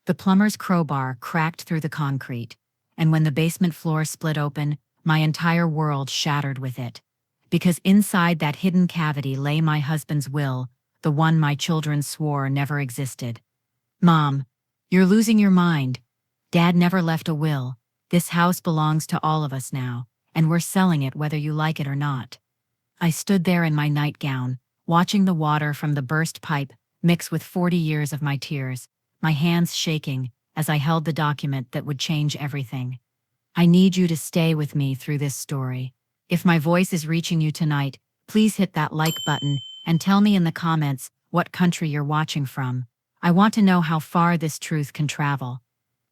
The plumber's crowbar cracked through the concrete, and when the basement floor split open, my entire world shattered with it. Because inside that hidden cavity lay my husband's will, the one my children swore never existed. "Mom, you're losing your mind. Dad never left a will. This house belongs to all of us now, and we're selling it whether you like it or not." I stood there in my nightgown, watching the water from the burst pipe mix with 40 years of my tears, my hands shaking as I held the document that would change everything. I need you to stay with me through this story. If my voice is reaching you tonight, please hit that like button and tell me in the comments what country you're watching from. I want to know how far this truth can travel.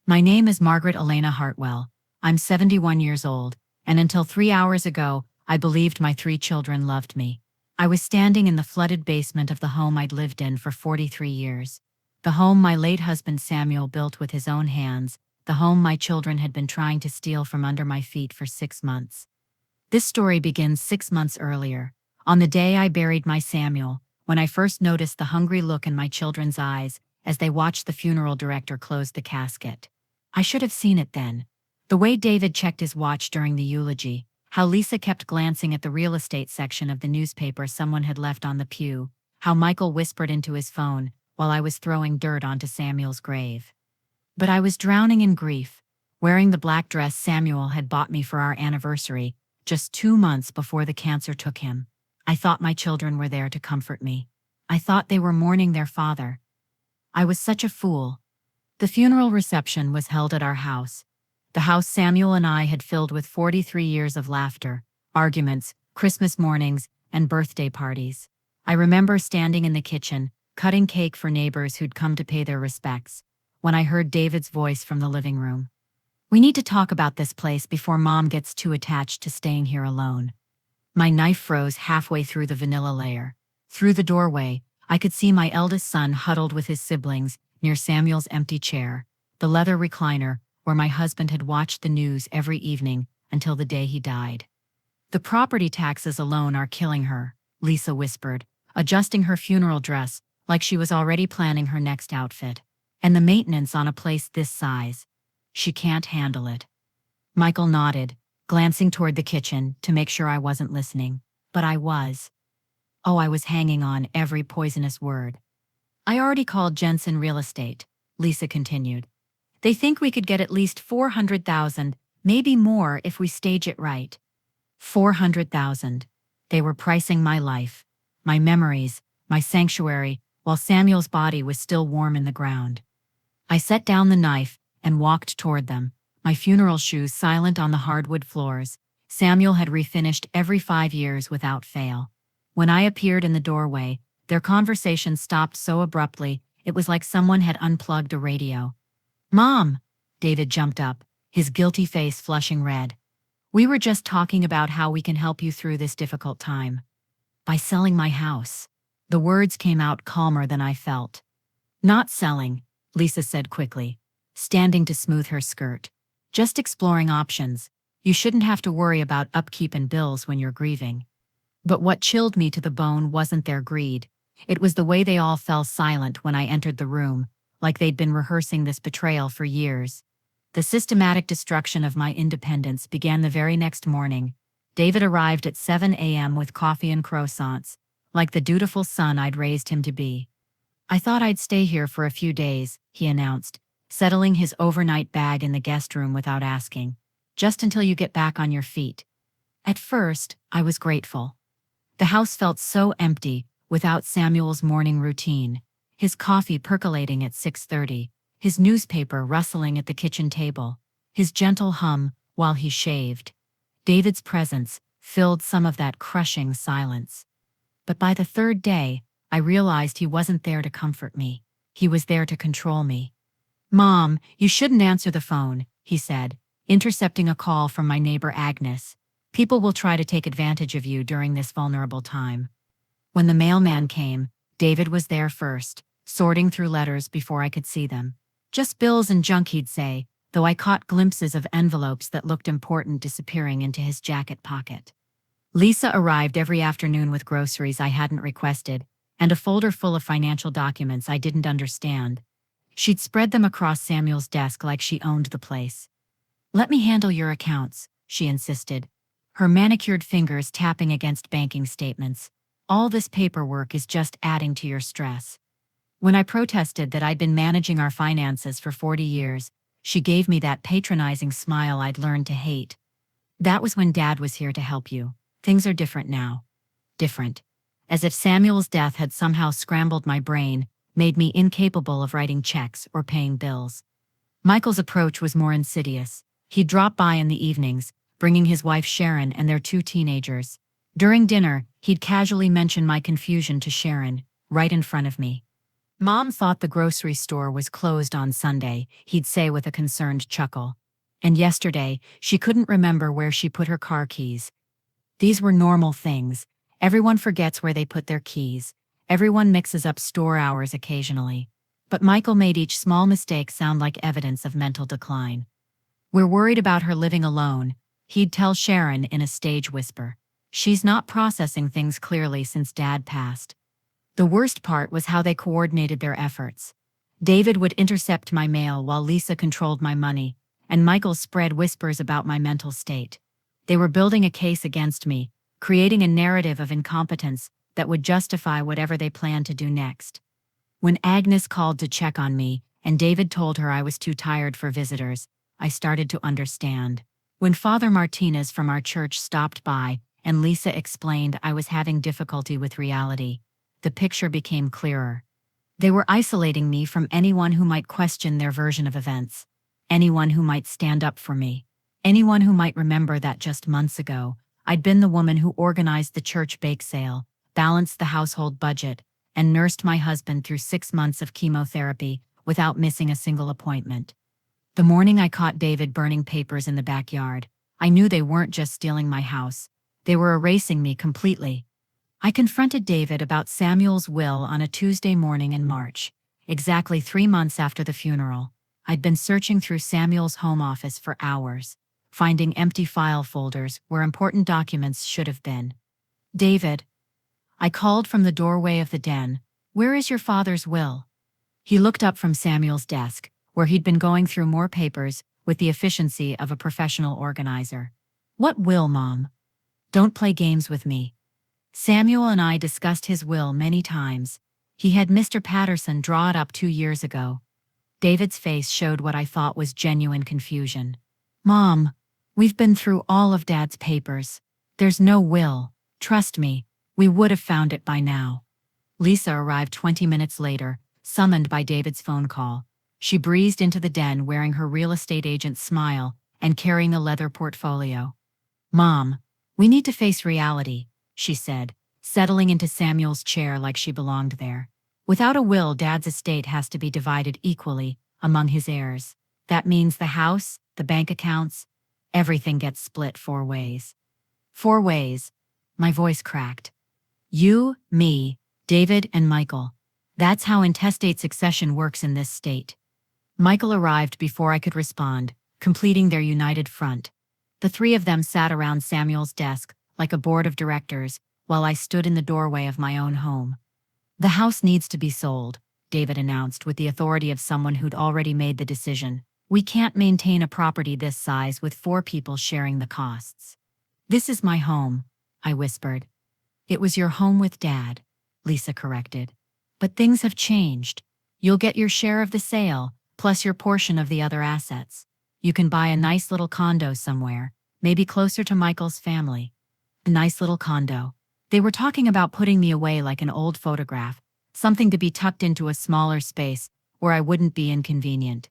My name is Margaret Elena Hartwell. I'm 71 years old, and until 3 hours ago, I believed my 3 children loved me. I was standing in the flooded basement of the home I'd lived in for 43 years. The home my late husband Samuel built with his own hands, the home my children had been trying to steal from under my feet for 6 months. This story begins 6 months earlier, on the day I buried my Samuel, when I first noticed the hungry look in my children's eyes as they watched the funeral director close the casket. I should have seen it then. The way David checked his watch during the eulogy, how Lisa kept glancing at the real estate section of the newspaper someone had left on the pew, how Michael whispered into his phone while I was throwing dirt onto Samuel's grave. But I was drowning in grief, wearing the black dress Samuel had bought me for our anniversary, just 2 months before the cancer took him. I thought my children were there to comfort me. I thought they were mourning their father. I was such a fool. The funeral reception was held at our house, the house Samuel and I had filled with 43 years of laughter, arguments, Christmas mornings, and birthday parties. I remember standing in the kitchen, cutting cake for neighbors who'd come to pay their respects, when I heard David's voice from the living room. "We need to talk about this place before Mom gets too attached to staying here alone." My knife froze halfway through the vanilla layer. Through the doorway, I could see my eldest son huddled with his siblings near Samuel's empty chair, the leather recliner where my husband had watched the news every evening until the day he died. "The property taxes alone are killing her," Lisa whispered, adjusting her funeral dress like she was already planning her next outfit. "And the maintenance on a place this size. She can't handle it." Michael nodded, glancing toward the kitchen to make sure I wasn't listening, but I was. Oh, I was hanging on every poisonous word. "I already called Jensen Real Estate," Lisa continued. "They think we could get at least 400,000, maybe more if we stage it right." 400,000. They were pricing my life, my memories, my sanctuary, while Samuel's body was still warm in the ground. I set down the knife and walked toward them, my funeral shoes silent on the hardwood floors. Samuel had refinished every 5 years without fail. When I appeared in the doorway, their conversation stopped so abruptly, it was like someone had unplugged a radio. "Mom!" David jumped up, his guilty face flushing red. "We were just talking about how we can help you through this difficult time. By selling my house." The words came out calmer than I felt. "Not selling," Lisa said quickly, standing to smooth her skirt. "Just exploring options. You shouldn't have to worry about upkeep and bills when you're grieving." But what chilled me to the bone wasn't their greed. It was the way they all fell silent when I entered the room, like they'd been rehearsing this betrayal for years. The systematic destruction of my independence began the very next morning. David arrived at 7 a.m. with coffee and croissants, like the dutiful son I'd raised him to be. "I thought I'd stay here for a few days," he announced, settling his overnight bag in the guest room without asking. "Just until you get back on your feet." At first, I was grateful. The house felt so empty without Samuel's morning routine, his coffee percolating at 6:30, his newspaper rustling at the kitchen table, his gentle hum while he shaved. David's presence filled some of that crushing silence. But by the 3rd day, I realized he wasn't there to comfort me. He was there to control me. "Mom, you shouldn't answer the phone," he said, intercepting a call from my neighbor Agnes. "People will try to take advantage of you during this vulnerable time." When the mailman came, David was there first, sorting through letters before I could see them. "Just bills and junk," he'd say, though I caught glimpses of envelopes that looked important disappearing into his jacket pocket. Lisa arrived every afternoon with groceries I hadn't requested, and a folder full of financial documents I didn't understand. She'd spread them across Samuel's desk like she owned the place. "Let me handle your accounts," she insisted, her manicured fingers tapping against banking statements. "All this paperwork is just adding to your stress." When I protested that I'd been managing our finances for 40 years, she gave me that patronizing smile I'd learned to hate. "That was when Dad was here to help you. Things are different now." Different. As if Samuel's death had somehow scrambled my brain, made me incapable of writing checks or paying bills. Michael's approach was more insidious. He'd drop by in the evenings, bringing his wife Sharon and their 2 teenagers. During dinner, he'd casually mention my confusion to Sharon, right in front of me. "Mom thought the grocery store was closed on Sunday," he'd say with a concerned chuckle. "And yesterday, she couldn't remember where she put her car keys." These were normal things. Everyone forgets where they put their keys. Everyone mixes up store hours occasionally. But Michael made each small mistake sound like evidence of mental decline. "We're worried about her living alone," he'd tell Sharon in a stage whisper. "She's not processing things clearly since Dad passed." The worst part was how they coordinated their efforts. David would intercept my mail while Lisa controlled my money, and Michael spread whispers about my mental state. They were building a case against me, creating a narrative of incompetence that would justify whatever they planned to do next. When Agnes called to check on me, and David told her I was too tired for visitors, I started to understand. When Father Martinez from our church stopped by, and Lisa explained I was having difficulty with reality, the picture became clearer. They were isolating me from anyone who might question their version of events, anyone who might stand up for me, anyone who might remember that just months ago, I'd been the woman who organized the church bake sale, balanced the household budget, and nursed my husband through 6 months of chemotherapy without missing a single appointment. The morning I caught David burning papers in the backyard, I knew they weren't just stealing my house, they were erasing me completely. I confronted David about Samuel's will on a Tuesday morning in March, exactly 3 months after the funeral. I'd been searching through Samuel's home office for hours, finding empty file folders where important documents should have been. "David," I called from the doorway of the den, "where is your father's will?" He looked up from Samuel's desk, where he'd been going through more papers with the efficiency of a professional organizer. "What will, Mom? Don't play games with me." Samuel and I discussed his will many times. He had Mr. Patterson draw it up 2 years ago. David's face showed what I thought was genuine confusion. "Mom, we've been through all of Dad's papers. There's no will. Trust me, we would have found it by now." Lisa arrived 20 minutes later, summoned by David's phone call. She breezed into the den wearing her real estate agent's smile and carrying a leather portfolio. "Mom, we need to face reality," she said, settling into Samuel's chair like she belonged there. "Without a will, Dad's estate has to be divided equally among his heirs. That means the house, the bank accounts, everything gets split 4 ways. 4 ways. My voice cracked. "You, me, David, and Michael. That's how intestate succession works in this state." Michael arrived before I could respond, completing their united front. The 3 of them sat around Samuel's desk, like a board of directors, while I stood in the doorway of my own home. "The house needs to be sold," David announced with the authority of someone who'd already made the decision. "We can't maintain a property this size with 4 people sharing the costs." "This is my home," I whispered. "It was your home with Dad," Lisa corrected. "But things have changed. You'll get your share of the sale, plus your portion of the other assets. You can buy a nice little condo somewhere, maybe closer to Michael's family." A nice little condo. They were talking about putting me away like an old photograph, something to be tucked into a smaller space where I wouldn't be inconvenient.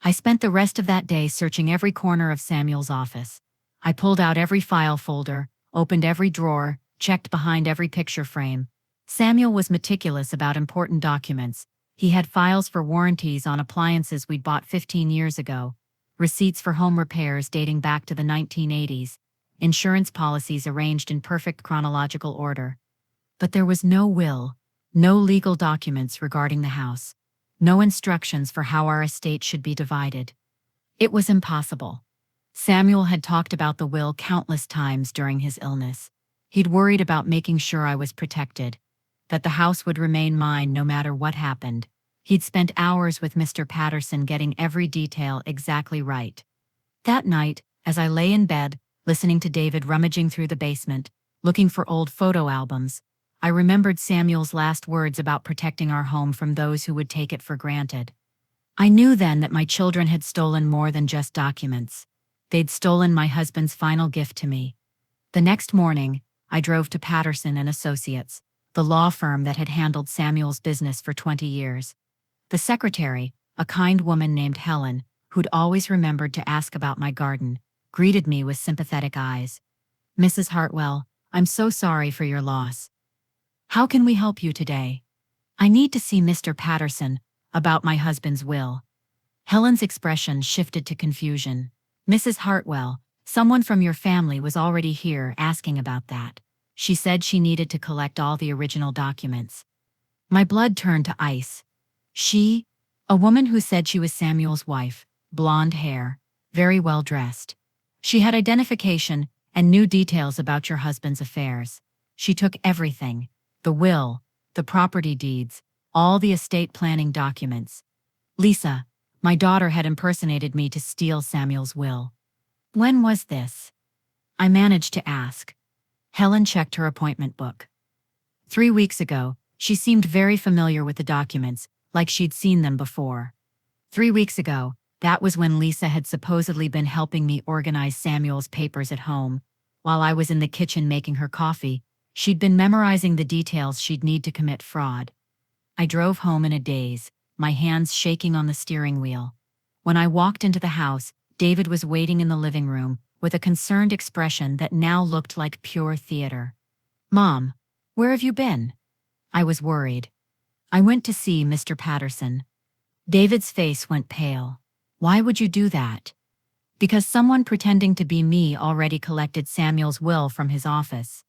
I spent the rest of that day searching every corner of Samuel's office. I pulled out every file folder, opened every drawer, checked behind every picture frame. Samuel was meticulous about important documents. He had files for warranties on appliances we'd bought 15 years ago, receipts for home repairs dating back to the 1980s, insurance policies arranged in perfect chronological order. But there was no will, no legal documents regarding the house, no instructions for how our estate should be divided. It was impossible. Samuel had talked about the will countless times during his illness. He'd worried about making sure I was protected, that the house would remain mine no matter what happened. He'd spent hours with Mr. Patterson getting every detail exactly right. That night, as I lay in bed, listening to David rummaging through the basement, looking for old photo albums, I remembered Samuel's last words about protecting our home from those who would take it for granted. I knew then that my children had stolen more than just documents. They'd stolen my husband's final gift to me. The next morning, I drove to Patterson and Associates, the law firm that had handled Samuel's business for 20 years. The secretary, a kind woman named Helen, who'd always remembered to ask about my garden, greeted me with sympathetic eyes. "Mrs. Hartwell, I'm so sorry for your loss. How can we help you today?" "I need to see Mr. Patterson about my husband's will." Helen's expression shifted to confusion. "Mrs. Hartwell, someone from your family was already here asking about that. She said she needed to collect all the original documents." My blood turned to ice. She? A woman who said she was Samuel's wife, blonde hair, very well dressed. She had identification and knew details about your husband's affairs. She took everything: the will, the property deeds, all the estate planning documents. Lisa, my daughter, had impersonated me to steal Samuel's will. "When was this?" I managed to ask. Helen checked her appointment book. 3 weeks ago. She seemed very familiar with the documents, like she'd seen them before. 3 weeks ago, that was when Lisa had supposedly been helping me organize Samuel's papers at home. While I was in the kitchen making her coffee, she'd been memorizing the details she'd need to commit fraud. I drove home in a daze, my hands shaking on the steering wheel. When I walked into the house, David was waiting in the living room, with a concerned expression that now looked like pure theater. "Mom, where have you been?" I was worried. "I went to see Mr. Patterson." David's face went pale. "Why would you do that?" "Because someone pretending to be me already collected Samuel's will from his office."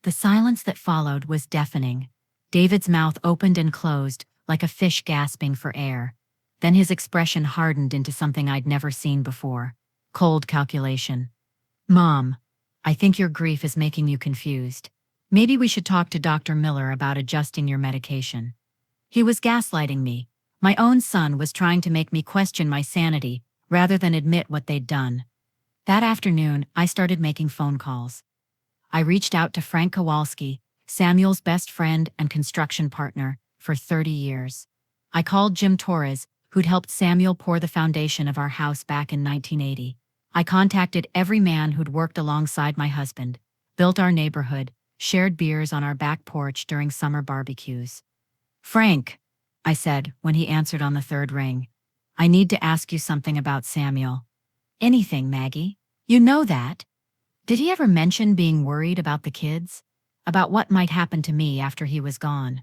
The silence that followed was deafening. David's mouth opened and closed, like a fish gasping for air. Then his expression hardened into something I'd never seen before: cold calculation. "Mom, I think your grief is making you confused. Maybe we should talk to Dr. Miller about adjusting your medication." He was gaslighting me. My own son was trying to make me question my sanity rather than admit what they'd done. That afternoon, I started making phone calls. I reached out to Frank Kowalski, Samuel's best friend and construction partner, for 30 years. I called Jim Torres, who'd helped Samuel pour the foundation of our house back in 1980. I contacted every man who'd worked alongside my husband, built our neighborhood, shared beers on our back porch during summer barbecues. "Frank," I said when he answered on the third ring, "I need to ask you something about Samuel." "Anything, Maggie. You know that. Did he ever mention being worried about the kids? About what might happen to me after he was gone?"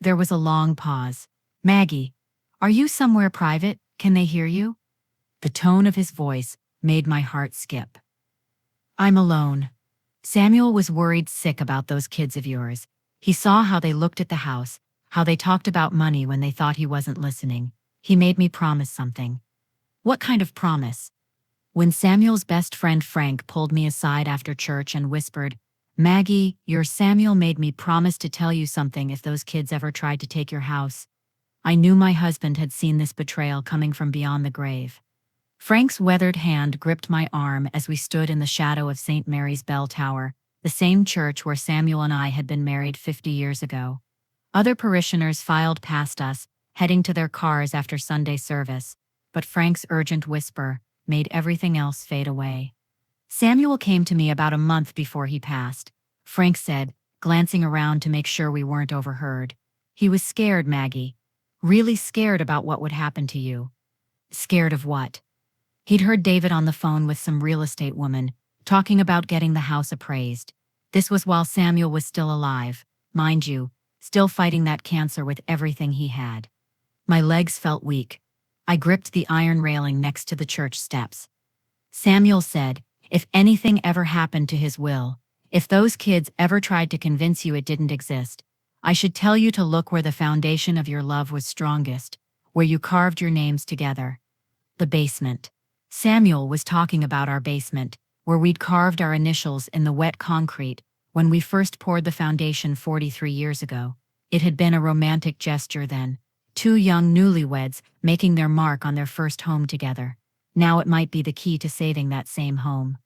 There was a long pause. "Maggie, are you somewhere private? Can they hear you?" The tone of his voice made my heart skip. "I'm alone. Samuel was worried sick about those kids of yours. He saw how they looked at the house, how they talked about money when they thought he wasn't listening. He made me promise something." "What kind of promise?" When Samuel's best friend Frank pulled me aside after church and whispered, "Maggie, your Samuel made me promise to tell you something if those kids ever tried to take your house." I knew my husband had seen this betrayal coming from beyond the grave. Frank's weathered hand gripped my arm as we stood in the shadow of St. Mary's Bell Tower, the same church where Samuel and I had been married 50 years ago. Other parishioners filed past us, heading to their cars after Sunday service, but Frank's urgent whisper made everything else fade away. "Samuel came to me about a month before he passed," Frank said, glancing around to make sure we weren't overheard. "He was scared, Maggie. Really scared about what would happen to you." "Scared of what?" He'd heard David on the phone with some real estate woman, talking about getting the house appraised. This was while Samuel was still alive, mind you, still fighting that cancer with everything he had. My legs felt weak. I gripped the iron railing next to the church steps. "Samuel said, if anything ever happened to his will, if those kids ever tried to convince you it didn't exist, I should tell you to look where the foundation of your love was strongest, where you carved your names together." The basement. Samuel was talking about our basement, where we'd carved our initials in the wet concrete when we first poured the foundation 43 years ago. It had been a romantic gesture then, two young newlyweds making their mark on their first home together. Now it might be the key to saving that same home.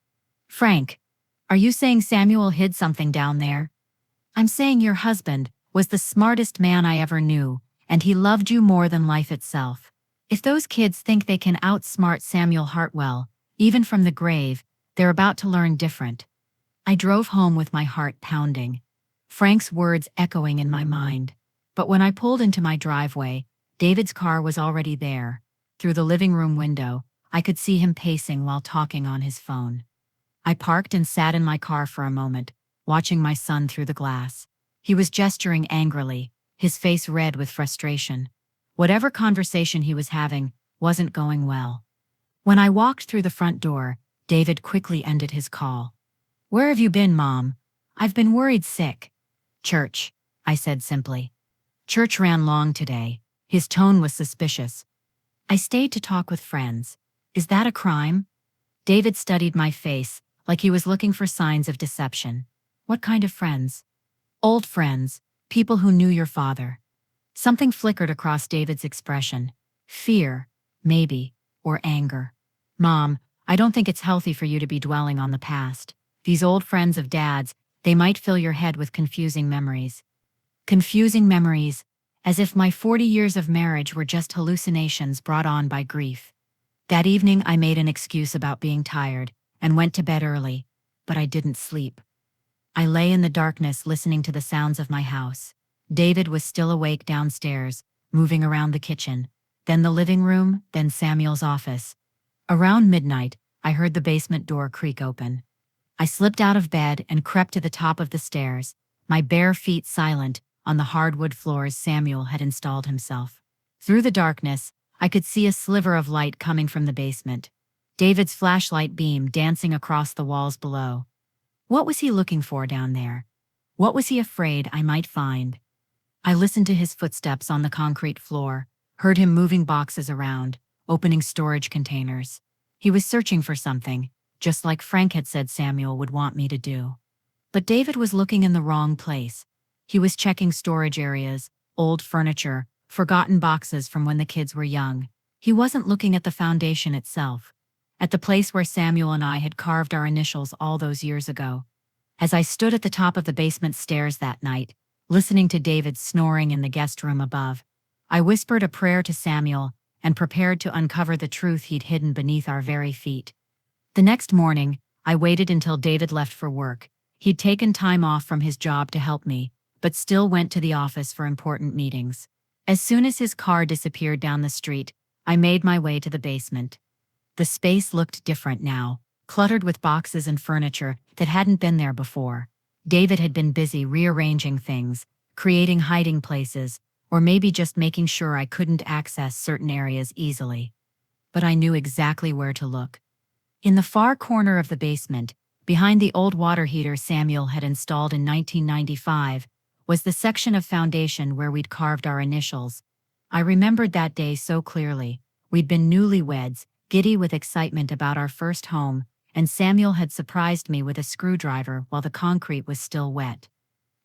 Frank, are you saying Samuel hid something down there? I'm saying your husband was the smartest man I ever knew, and he loved you more than life itself. If those kids think they can outsmart Samuel Hartwell, even from the grave, they're about to learn different. I drove home with my heart pounding, Frank's words echoing in my mind. But when I pulled into my driveway, David's car was already there. Through the living room window, I could see him pacing while talking on his phone. I parked and sat in my car for a moment, watching my son through the glass. He was gesturing angrily, his face red with frustration. Whatever conversation he was having wasn't going well. When I walked through the front door, David quickly ended his call. "Where have you been, Mom? I've been worried sick." "Church," I said simply. Church ran long today. His tone was suspicious. "I stayed to talk with friends. Is that a crime?" David studied my face, like he was looking for signs of deception. "What kind of friends?" "Old friends, people who knew your father." Something flickered across David's expression. Fear, maybe, or anger. "Mom, I don't think it's healthy for you to be dwelling on the past. These old friends of Dad's, they might fill your head with confusing memories." Confusing memories, as if my 40 years of marriage were just hallucinations brought on by grief. That evening I made an excuse about being tired and went to bed early, but I didn't sleep. I lay in the darkness listening to the sounds of my house. David was still awake downstairs, moving around the kitchen, then the living room, then Samuel's office. Around midnight, I heard the basement door creak open. I slipped out of bed and crept to the top of the stairs, my bare feet silent on the hardwood floors Samuel had installed himself. Through the darkness, I could see a sliver of light coming from the basement. David's flashlight beam dancing across the walls below. What was he looking for down there? What was he afraid I might find? I listened to his footsteps on the concrete floor, heard him moving boxes around, opening storage containers. He was searching for something, just like Frank had said Samuel would want me to do. But David was looking in the wrong place. He was checking storage areas, old furniture, forgotten boxes from when the kids were young. He wasn't looking at the foundation itself, at the place where Samuel and I had carved our initials all those years ago. As I stood at the top of the basement stairs that night, listening to David snoring in the guest room above, I whispered a prayer to Samuel and prepared to uncover the truth he'd hidden beneath our very feet. The next morning, I waited until David left for work. He'd taken time off from his job to help me, but still went to the office for important meetings. As soon as his car disappeared down the street, I made my way to the basement. The space looked different now, cluttered with boxes and furniture that hadn't been there before. David had been busy rearranging things, creating hiding places, or maybe just making sure I couldn't access certain areas easily. But I knew exactly where to look. In the far corner of the basement, behind the old water heater Samuel had installed in 1995, was the section of foundation where we'd carved our initials. I remembered that day so clearly. We'd been newlyweds, giddy with excitement about our first home, and Samuel had surprised me with a screwdriver while the concrete was still wet.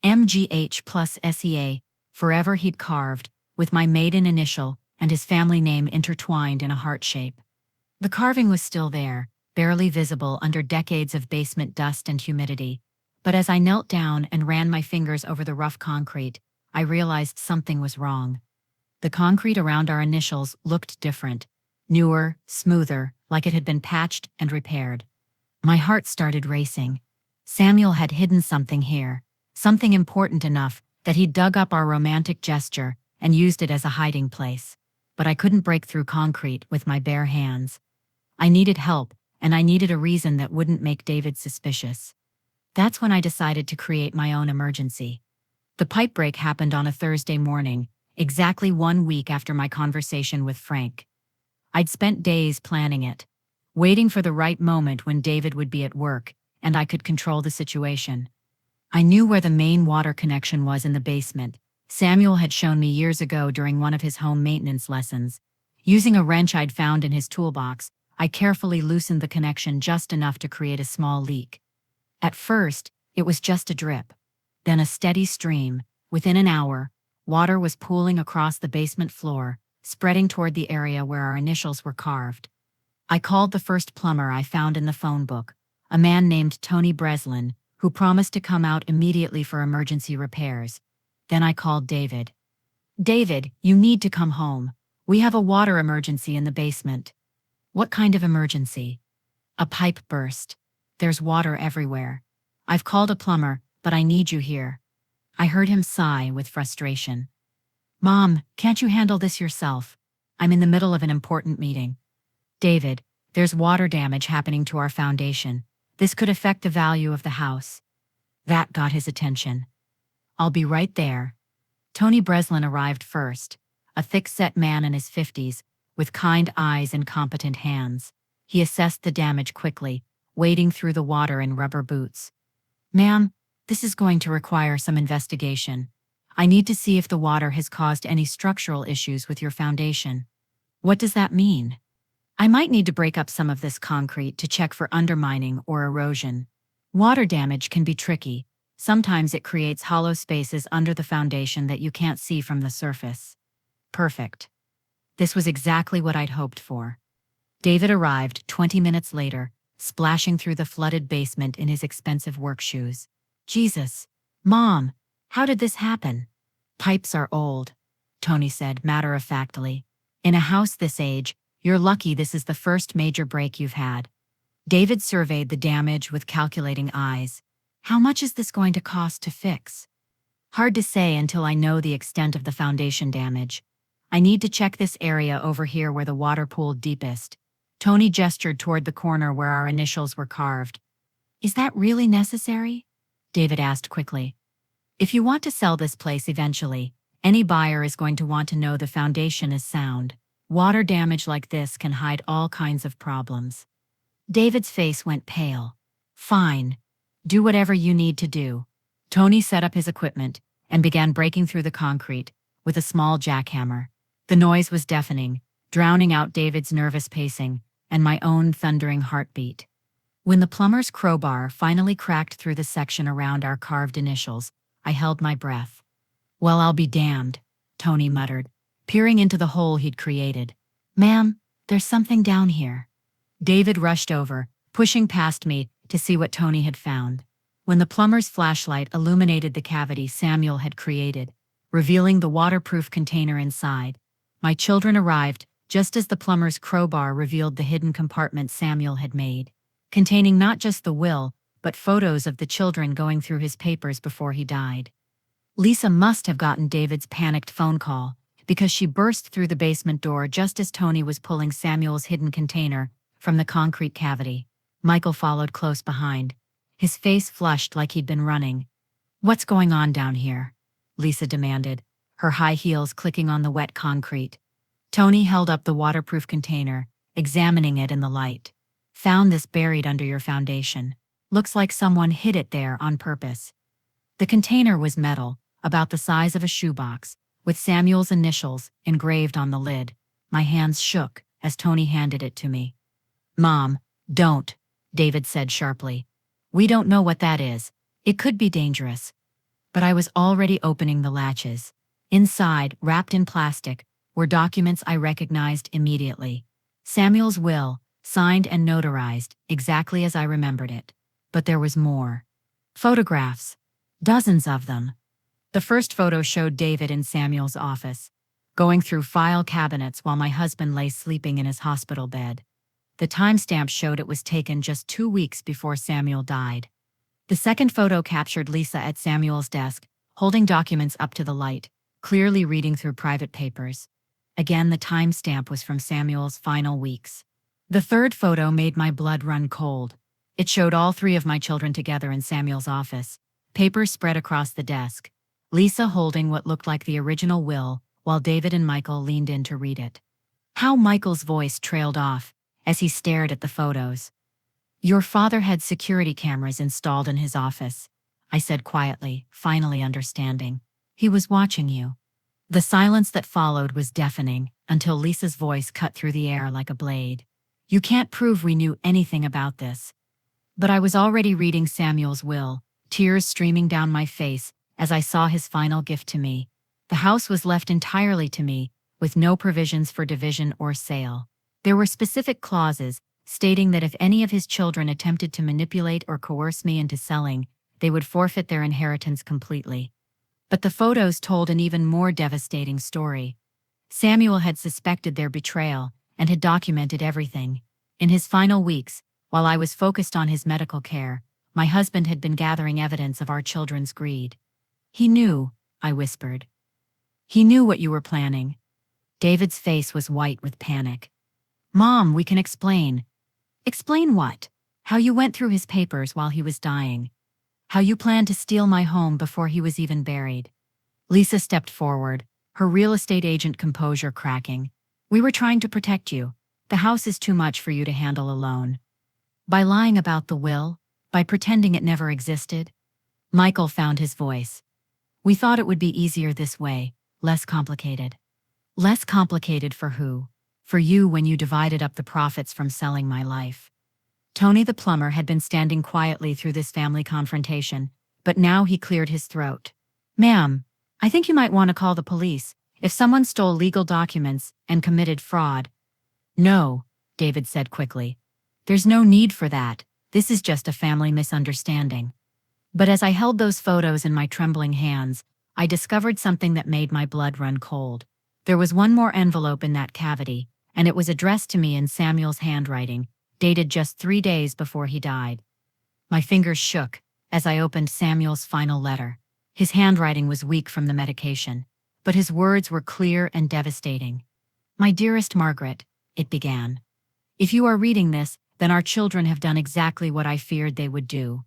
MGH plus SEA, forever he'd carved, with my maiden initial and his family name intertwined in a heart shape. The carving was still there, barely visible under decades of basement dust and humidity. But as I knelt down and ran my fingers over the rough concrete, I realized something was wrong. The concrete around our initials looked different, newer, smoother, like it had been patched and repaired. My heart started racing. Samuel had hidden something here, something important enough that he'd dug up our romantic gesture and used it as a hiding place. But I couldn't break through concrete with my bare hands. I needed help, and I needed a reason that wouldn't make David suspicious. That's when I decided to create my own emergency. The pipe break happened on a Thursday morning, exactly 1 week after my conversation with Frank. I'd spent days planning it, waiting for the right moment when David would be at work and I could control the situation. I knew where the main water connection was in the basement. Samuel had shown me years ago during one of his home maintenance lessons. Using a wrench I'd found in his toolbox, I carefully loosened the connection just enough to create a small leak. At first, it was just a drip. Then a steady stream. Within an hour, Water was pooling across the basement floor, spreading toward the area where our initials were carved. I called the first plumber I found in the phone book, a man named Tony Breslin, who promised to come out immediately for emergency repairs. Then I called David. "David, you need to come home. We have a water emergency in the basement." "What kind of emergency?" "A pipe burst. There's water everywhere. I've called a plumber, but I need you here." I heard him sigh with frustration. "Mom, can't you handle this yourself? I'm in the middle of an important meeting." "David, there's water damage happening to our foundation. This could affect the value of the house." That got his attention. "I'll be right there." Tony Breslin arrived first, a thick-set man in his 50s, with kind eyes and competent hands. He assessed the damage quickly, wading through the water in rubber boots. "Ma'am, this is going to require some investigation. I need to see if the water has caused any structural issues with your foundation." "What does that mean?" "I might need to break up some of this concrete to check for undermining or erosion. Water damage can be tricky. Sometimes it creates hollow spaces under the foundation that you can't see from the surface." Perfect. This was exactly what I'd hoped for. David arrived 20 minutes later, splashing through the flooded basement in his expensive work shoes. "Jesus, Mom, how did this happen?" "Pipes are old," Tony said matter-of-factly. "In a house this age, you're lucky this is the first major break you've had." David surveyed the damage with calculating eyes. "How much is this going to cost to fix?" "Hard to say until I know the extent of the foundation damage. I need to check this area over here where the water pooled deepest." Tony gestured toward the corner where our initials were carved. "Is that really necessary?" David asked quickly. "If you want to sell this place eventually, any buyer is going to want to know the foundation is sound. Water damage like this can hide all kinds of problems." David's face went pale. "Fine. Do whatever you need to do." Tony set up his equipment and began breaking through the concrete with a small jackhammer. The noise was deafening, drowning out David's nervous pacing and my own thundering heartbeat. When the plumber's crowbar finally cracked through the section around our carved initials, I held my breath. "Well, I'll be damned," Tony muttered, peering into the hole he'd created. "Ma'am, there's something down here." David rushed over, pushing past me to see what Tony had found. When the plumber's flashlight illuminated the cavity Samuel had created, revealing the waterproof container inside, my children arrived just as the plumber's crowbar revealed the hidden compartment Samuel had made, containing not just the will, but photos of the children going through his papers before he died. Lisa must have gotten David's panicked phone call, because she burst through the basement door just as Tony was pulling Samuel's hidden container from the concrete cavity. Michael followed close behind, his face flushed like he'd been running. "What's going on down here?" Lisa demanded, her high heels clicking on the wet concrete. Tony held up the waterproof container, examining it in the light. "Found this buried under your foundation. Looks like someone hid it there on purpose." The container was metal, about the size of a shoebox, with Samuel's initials engraved on the lid. My hands shook as Tony handed it to me. "Mom, don't," David said sharply. "We don't know what that is. It could be dangerous." But I was already opening the latches. Inside, wrapped in plastic, were documents I recognized immediately. Samuel's will, signed and notarized, exactly as I remembered it. But there was more. Photographs. Dozens of them. The first photo showed David in Samuel's office, going through file cabinets while my husband lay sleeping in his hospital bed. The timestamp showed it was taken just 2 weeks before Samuel died. The second photo captured Lisa at Samuel's desk, holding documents up to the light, clearly reading through private papers. Again, the timestamp was from Samuel's final weeks. The third photo made my blood run cold. It showed all 3 of my children together in Samuel's office, papers spread across the desk, Lisa holding what looked like the original will, while David and Michael leaned in to read it. How Michael's voice trailed off as he stared at the photos. "Your father had security cameras installed in his office," I said quietly, finally understanding. "He was watching you." The silence that followed was deafening until Lisa's voice cut through the air like a blade. "You can't prove we knew anything about this." But I was already reading Samuel's will, tears streaming down my face as I saw his final gift to me. The house was left entirely to me, with no provisions for division or sale. There were specific clauses stating that if any of his children attempted to manipulate or coerce me into selling, they would forfeit their inheritance completely. But the photos told an even more devastating story. Samuel had suspected their betrayal and had documented everything. In his final weeks, while I was focused on his medical care, my husband had been gathering evidence of our children's greed. "He knew," I whispered. "He knew what you were planning." David's face was white with panic. "Mom, we can explain." "Explain what?" "How you went through his papers while he was dying. How you planned to steal my home before he was even buried." Lisa stepped forward, her real estate agent composure cracking. "We were trying to protect you. The house is too much for you to handle alone." "By lying about the will? By pretending it never existed?" Michael found his voice. "We thought it would be easier this way, less complicated." "Less complicated for who?" "For you when you divided up the profits from selling my life." Tony the plumber had been standing quietly through this family confrontation, but now he cleared his throat. "Ma'am, I think you might want to call the police if someone stole legal documents and committed fraud." "No," David said quickly. "There's no need for that. This is just a family misunderstanding." But as I held those photos in my trembling hands, I discovered something that made my blood run cold. There was one more envelope in that cavity, and it was addressed to me in Samuel's handwriting, dated just 3 days before he died. My fingers shook as I opened Samuel's final letter. His handwriting was weak from the medication, but his words were clear and devastating. "My dearest Margaret," it began. "If you are reading this, then our children have done exactly what I feared they would do.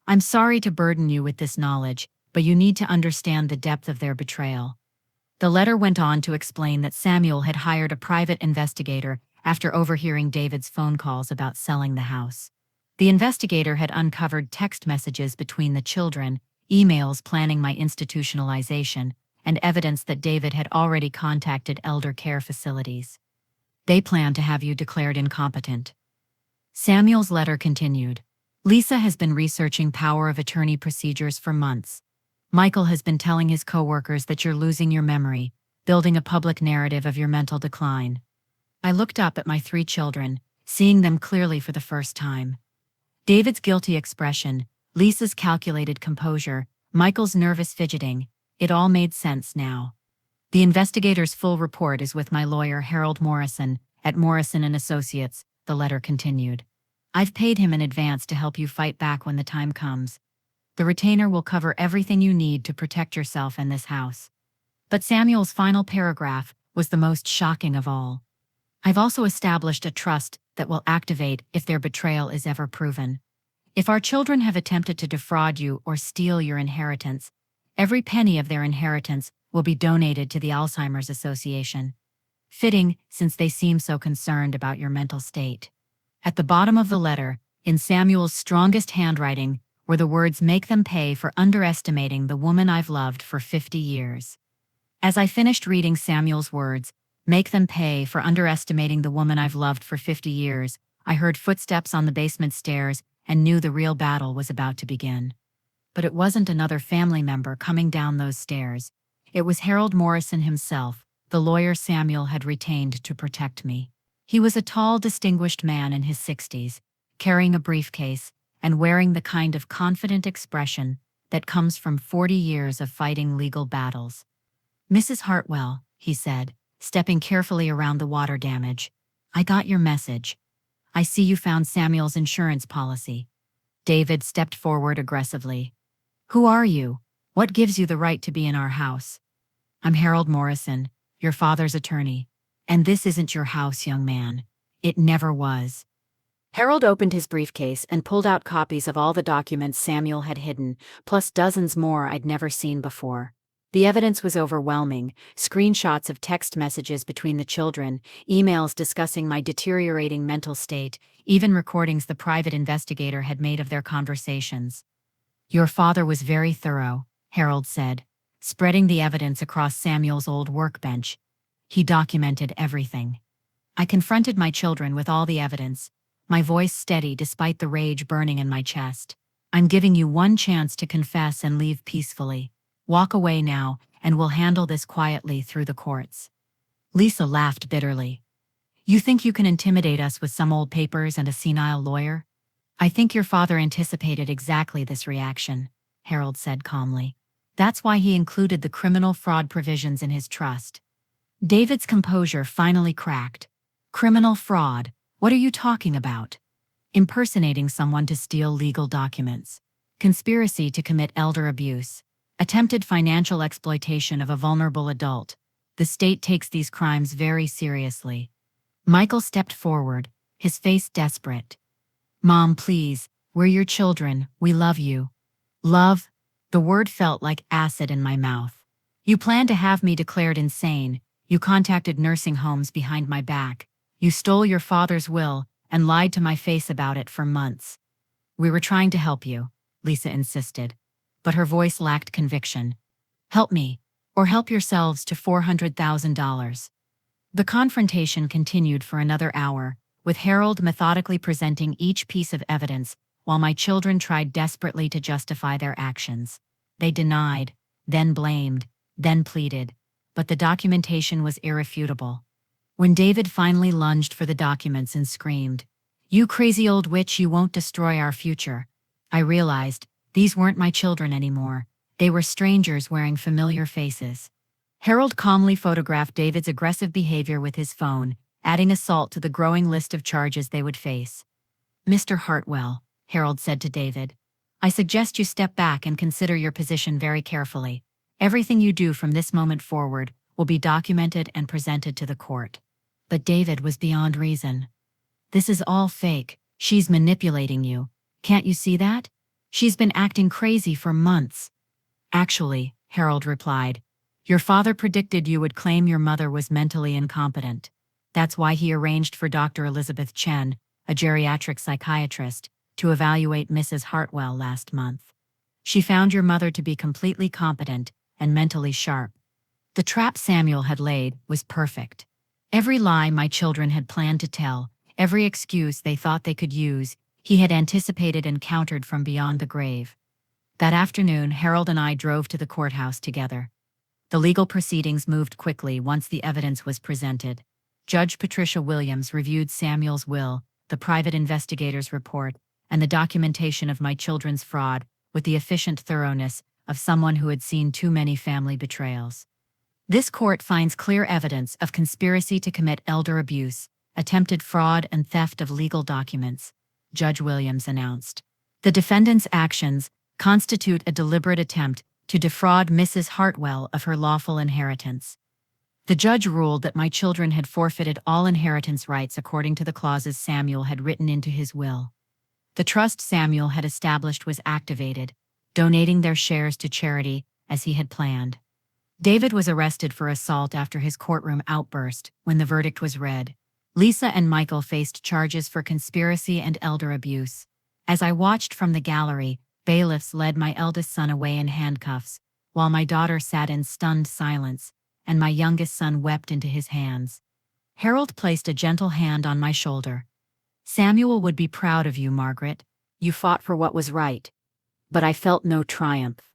I'm sorry to burden you with this knowledge, but you need to understand the depth of their betrayal." The letter went on to explain that Samuel had hired a private investigator after overhearing David's phone calls about selling the house. The investigator had uncovered text messages between the children, emails planning my institutionalization, and evidence that David had already contacted elder care facilities. "They plan to have you declared incompetent." Samuel's letter continued. "Lisa has been researching power of attorney procedures for months. Michael has been telling his coworkers that you're losing your memory, building a public narrative of your mental decline." I looked up at my 3 children, seeing them clearly for the first time. David's guilty expression, Lisa's calculated composure, Michael's nervous fidgeting, it all made sense now. "The investigator's full report is with my lawyer Harold Morrison at Morrison & Associates," the letter continued. "I've paid him in advance to help you fight back when the time comes. The retainer will cover everything you need to protect yourself and this house." But Samuel's final paragraph was the most shocking of all. "I've also established a trust that will activate if their betrayal is ever proven. If our children have attempted to defraud you or steal your inheritance, every penny of their inheritance will be donated to the Alzheimer's Association. Fitting, since they seem so concerned about your mental state." At the bottom of the letter, in Samuel's strongest handwriting, were the words, "Make them pay for underestimating the woman I've loved for 50 years." As I finished reading Samuel's words, "Make them pay for underestimating the woman I've loved for 50 years, I heard footsteps on the basement stairs and knew the real battle was about to begin. But it wasn't another family member coming down those stairs. It was Harold Morrison himself, the lawyer Samuel had retained to protect me. He was a tall, distinguished man in his 60s, carrying a briefcase and wearing the kind of confident expression that comes from 40 years of fighting legal battles. "Mrs. Hartwell," he said, stepping carefully around the water damage, "I got your message. I see you found Samuel's insurance policy." David stepped forward aggressively. "Who are you? What gives you the right to be in our house?" "I'm Harold Morrison, your father's attorney. And this isn't your house, young man. It never was." Harold opened his briefcase and pulled out copies of all the documents Samuel had hidden, plus dozens more I'd never seen before. The evidence was overwhelming: screenshots of text messages between the children, emails discussing my deteriorating mental state, even recordings the private investigator had made of their conversations. "Your father was very thorough," Harold said, spreading the evidence across Samuel's old workbench. "He documented everything." I confronted my children with all the evidence, my voice steady despite the rage burning in my chest. "I'm giving you one chance to confess and leave peacefully. Walk away now and we'll handle this quietly through the courts." Lisa laughed bitterly. "You think you can intimidate us with some old papers and a senile lawyer?" "I think your father anticipated exactly this reaction," Harold said calmly. "That's why he included the criminal fraud provisions in his trust." David's composure finally cracked. "Criminal fraud? What are you talking about?" "Impersonating someone to steal legal documents. Conspiracy to commit elder abuse. Attempted financial exploitation of a vulnerable adult. The state takes these crimes very seriously." Michael stepped forward, his face desperate. "Mom, please, we're your children, we love you." "Love?" The word felt like acid in my mouth. "You planned to have me declared insane. You contacted nursing homes behind my back. You stole your father's will and lied to my face about it for months." "We were trying to help you," Lisa insisted, but her voice lacked conviction. "Help me, or help yourselves to $400,000. The confrontation continued for another hour, with Harold methodically presenting each piece of evidence while my children tried desperately to justify their actions. They denied, then blamed, then pleaded, but the documentation was irrefutable. When David finally lunged for the documents and screamed, "You crazy old witch, you won't destroy our future," I realized these weren't my children anymore. They were strangers wearing familiar faces. Harold calmly photographed David's aggressive behavior with his phone, adding assault to the growing list of charges they would face. "Mr. Hartwell," Harold said to David, "I suggest you step back and consider your position very carefully. Everything you do from this moment forward will be documented and presented to the court." But David was beyond reason. "This is all fake. She's manipulating you. Can't you see that? She's been acting crazy for months." "Actually," Harold replied, "your father predicted you would claim your mother was mentally incompetent. That's why he arranged for Dr. Elizabeth Chen, a geriatric psychiatrist, to evaluate Mrs. Hartwell last month. She found your mother to be completely competent and mentally sharp. The trap Samuel had laid was perfect. Every lie my children had planned to tell, every excuse they thought they could use, he had anticipated and countered from beyond the grave." That afternoon, Harold and I drove to the courthouse together. The legal proceedings moved quickly once the evidence was presented. Judge Patricia Williams reviewed Samuel's will, the private investigator's report, and the documentation of my children's fraud with the efficient thoroughness of someone who had seen too many family betrayals. "This court finds clear evidence of conspiracy to commit elder abuse, attempted fraud, and theft of legal documents," Judge Williams announced. "The defendant's actions constitute a deliberate attempt to defraud Mrs. Hartwell of her lawful inheritance." The judge ruled that my children had forfeited all inheritance rights according to the clauses Samuel had written into his will. The trust Samuel had established was activated, donating their shares to charity as he had planned. David was arrested for assault after his courtroom outburst when the verdict was read. Lisa and Michael faced charges for conspiracy and elder abuse. As I watched from the gallery, bailiffs led my eldest son away in handcuffs, while my daughter sat in stunned silence, and my youngest son wept into his hands. Harold placed a gentle hand on my shoulder. "Samuel would be proud of you, Margaret. You fought for what was right." But I felt no triumph,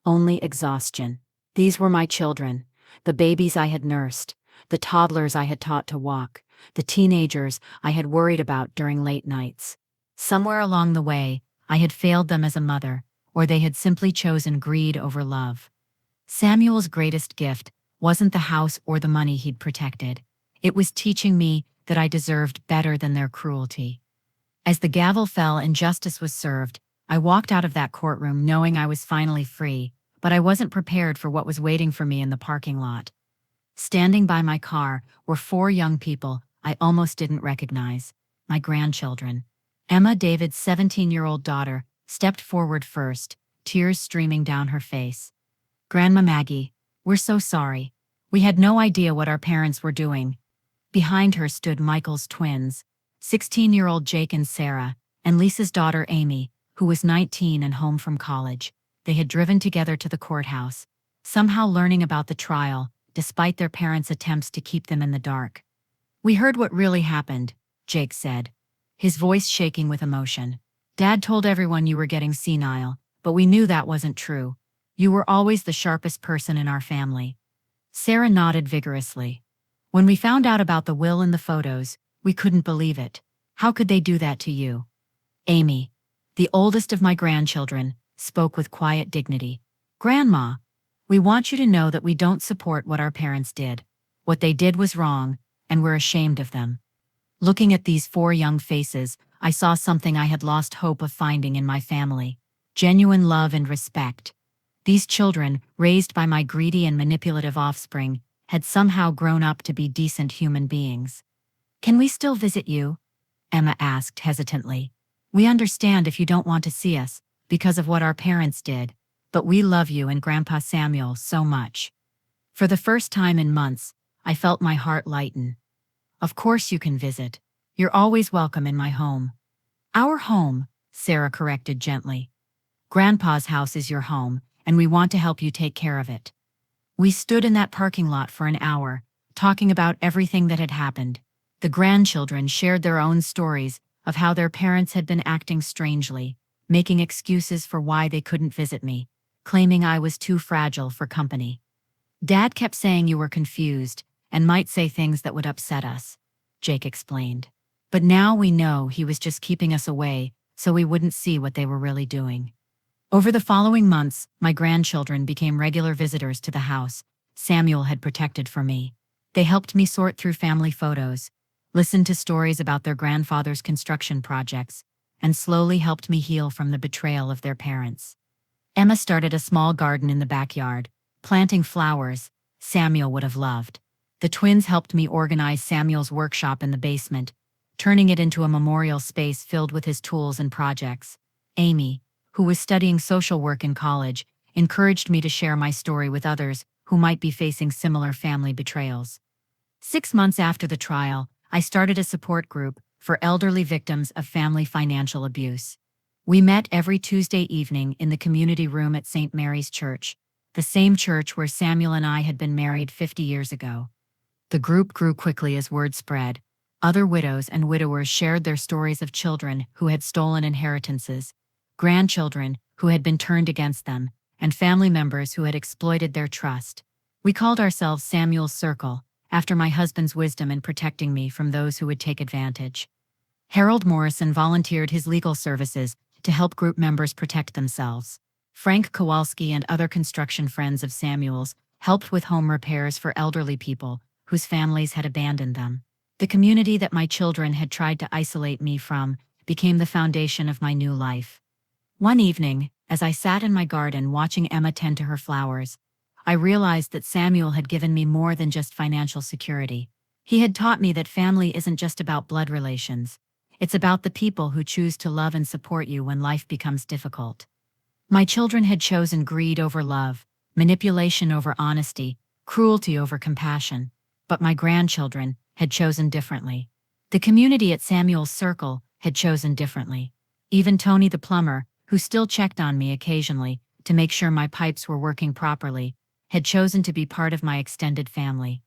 only exhaustion. These were my children, the babies I had nursed, the toddlers I had taught to walk, the teenagers I had worried about during late nights. Somewhere along the way, I had failed them as a mother, or they had simply chosen greed over love. Samuel's greatest gift wasn't the house or the money he'd protected. It was teaching me that I deserved better than their cruelty. As the gavel fell and justice was served, I walked out of that courtroom knowing I was finally free, but I wasn't prepared for what was waiting for me in the parking lot. Standing by my car were 4 young people I almost didn't recognize, my grandchildren. Emma, David's 17-year-old daughter, stepped forward first, tears streaming down her face. "Grandma Maggie, we're so sorry. We had no idea what our parents were doing." Behind her stood Michael's twins, 16-year-old Jake and Sarah, and Lisa's daughter Amy, who was 19 and home from college. They had driven together to the courthouse, somehow learning about the trial, despite their parents' attempts to keep them in the dark. "We heard what really happened," Jake said, his voice shaking with emotion. "Dad told everyone you were getting senile, but we knew that wasn't true. You were always the sharpest person in our family." Sarah nodded vigorously. "When we found out about the will and the photos, we couldn't believe it. How could they do that to you?" Amy, the oldest of my grandchildren, spoke with quiet dignity. "Grandma, we want you to know that we don't support what our parents did. What they did was wrong, and we're ashamed of them." Looking at these four young faces, I saw something I had lost hope of finding in my family: genuine love and respect. These children, raised by my greedy and manipulative offspring, had somehow grown up to be decent human beings. "Can we still visit you?" Emma asked hesitantly. "We understand if you don't want to see us, because of what our parents did, but we love you and Grandpa Samuel so much." For the first time in months, I felt my heart lighten. "Of course you can visit. You're always welcome in my home." "Our home," Sarah corrected gently. "Grandpa's house is your home, and we want to help you take care of it." We stood in that parking lot for an hour, talking about everything that had happened. The grandchildren shared their own stories of how their parents had been acting strangely, making excuses for why they couldn't visit me, claiming I was too fragile for company. "Dad kept saying you were confused and might say things that would upset us," Jake explained. "But now we know he was just keeping us away so we wouldn't see what they were really doing." Over the following months, my grandchildren became regular visitors to the house Samuel had protected for me. They helped me sort through family photos, listened to stories about their grandfather's construction projects, and slowly helped me heal from the betrayal of their parents. Emma started a small garden in the backyard, planting flowers Samuel would have loved. The twins helped me organize Samuel's workshop in the basement, turning it into a memorial space filled with his tools and projects. Amy, who was studying social work in college, encouraged me to share my story with others who might be facing similar family betrayals. 6 months after the trial, I started a support group for elderly victims of family financial abuse. We met every Tuesday evening in the community room at St. Mary's Church, the same church where Samuel and I had been married 50 years ago. The group grew quickly as word spread. Other widows and widowers shared their stories of children who had stolen inheritances, grandchildren who had been turned against them, and family members who had exploited their trust. We called ourselves Samuel's Circle, after my husband's wisdom in protecting me from those who would take advantage. Harold Morrison volunteered his legal services to help group members protect themselves. Frank Kowalski and other construction friends of Samuel's helped with home repairs for elderly people whose families had abandoned them. The community that my children had tried to isolate me from became the foundation of my new life. One evening, as I sat in my garden watching Emma tend to her flowers, I realized that Samuel had given me more than just financial security. He had taught me that family isn't just about blood relations. It's about the people who choose to love and support you when life becomes difficult. My children had chosen greed over love, manipulation over honesty, cruelty over compassion, but my grandchildren had chosen differently. The community at Samuel's Circle had chosen differently. Even Tony the plumber, who still checked on me occasionally to make sure my pipes were working properly, had chosen to be part of my extended family.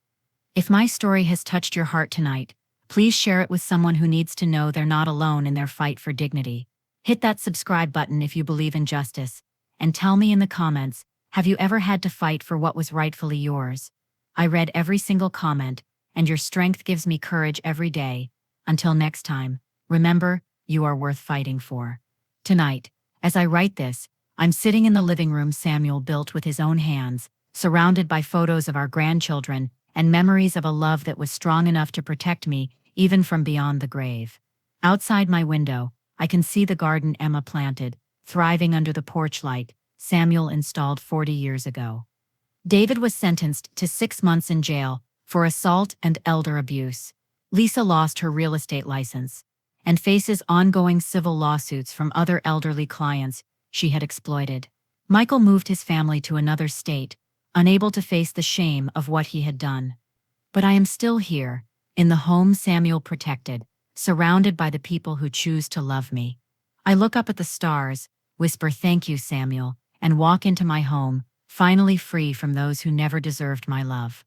If my story has touched your heart tonight, please share it with someone who needs to know they're not alone in their fight for dignity. Hit that subscribe button if you believe in justice, and tell me in the comments, have you ever had to fight for what was rightfully yours? I read every single comment, and your strength gives me courage every day. Until next time, remember, you are worth fighting for. Tonight, as I write this, I'm sitting in the living room Samuel built with his own hands, surrounded by photos of our grandchildren and memories of a love that was strong enough to protect me even from beyond the grave. Outside my window, I can see the garden Emma planted, thriving under the porch light Samuel installed 40 years ago. David was sentenced to 6 months in jail for assault and elder abuse. Lisa lost her real estate license and faces ongoing civil lawsuits from other elderly clients she had exploited. Michael moved his family to another state, unable to face the shame of what he had done. But I am still here, in the home Samuel protected, surrounded by the people who choose to love me. I look up at the stars, whisper "Thank you, Samuel," and walk into my home, finally free from those who never deserved my love.